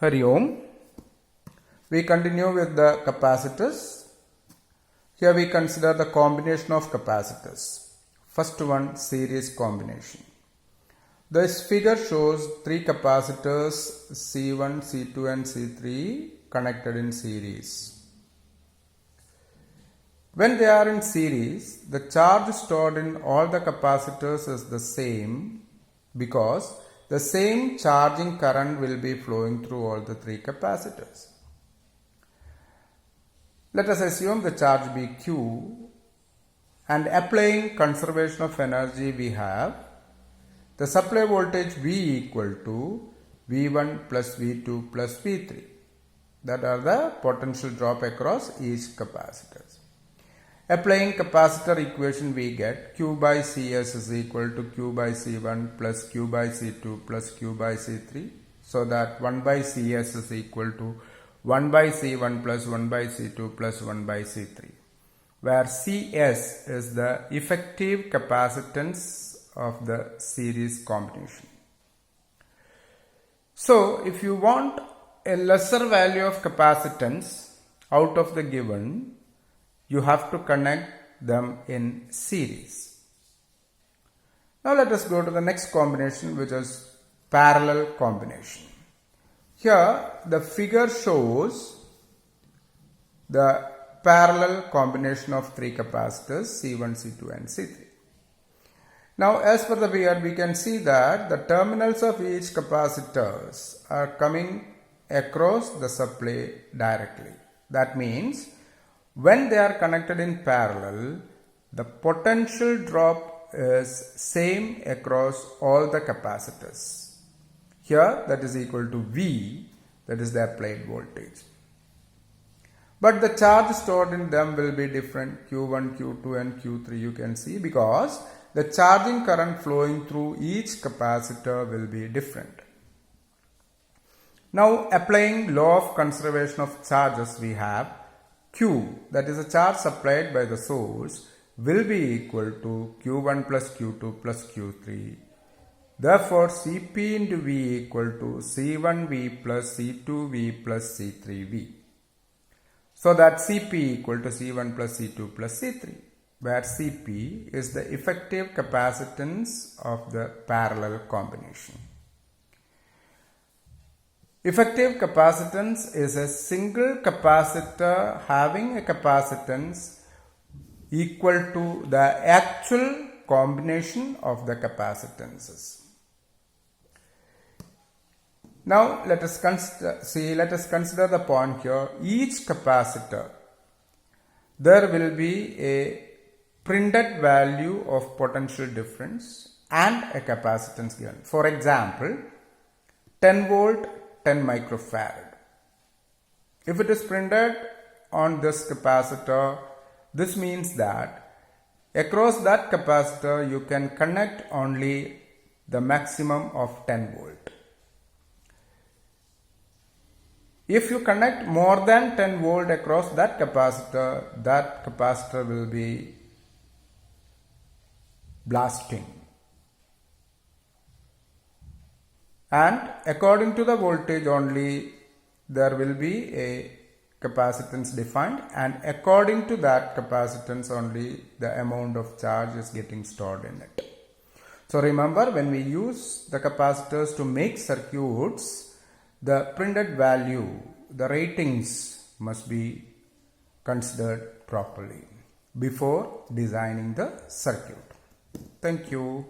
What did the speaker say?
Hari Om. We continue with the capacitors. Here we consider the combination of capacitors. First one, series combination. This figure shows three capacitors C1, C2 and C3 connected in series. When they are in series, the charge stored in all the capacitors is the same because the same charging current will be flowing through all the three capacitors. Let us assume the charge be Q, and applying conservation of energy we have the supply voltage V equal to V1 plus V2 plus V3. That are the potential drop across each capacitor. Applying capacitor equation we get Q by Cs is equal to Q by C1 plus Q by C2 plus Q by C3. So that 1 by Cs is equal to 1 by C1 plus 1 by C2 plus 1 by C3. Where Cs is the effective capacitance of the series combination. So if you want a lesser value of capacitance out of the given, you have to connect them in series. Now let us go to the next combination, which is parallel combination. Here the figure shows the parallel combination of three capacitors C1, C2 and C3. Now as per the figure, we can see that the terminals of each capacitors are coming across the supply directly. That means when they are connected in parallel, the potential drop is same across all the capacitors. Here that is equal to V, that is the applied voltage. But the charge stored in them will be different, Q1, Q2 and Q3 you can see, because the charging current flowing through each capacitor will be different. Now applying law of conservation of charges, we have Q, that is a charge supplied by the source, will be equal to Q1 plus Q2 plus Q3. Therefore, Cp into V equal to C1V plus C2V plus C3V. So that Cp equal to C1 plus C2 plus C3, where Cp is the effective capacitance of the parallel combination. Effective capacitance is a single capacitor having a capacitance equal to the actual combination of the capacitances. Now let us consider the point here. Each capacitor, there will be a printed value of potential difference and a capacitance given. For example, 10 volt 10 microfarad. If it is printed on this capacitor, this means that across that capacitor you can connect only the maximum of 10 volt. If you connect more than 10 volt across that capacitor will be blasting. And according to the voltage only there will be a capacitance defined, and according to that capacitance only the amount of charge is getting stored in it. So remember, when we use the capacitors to make circuits, the printed value, the ratings must be considered properly before designing the circuit. Thank you.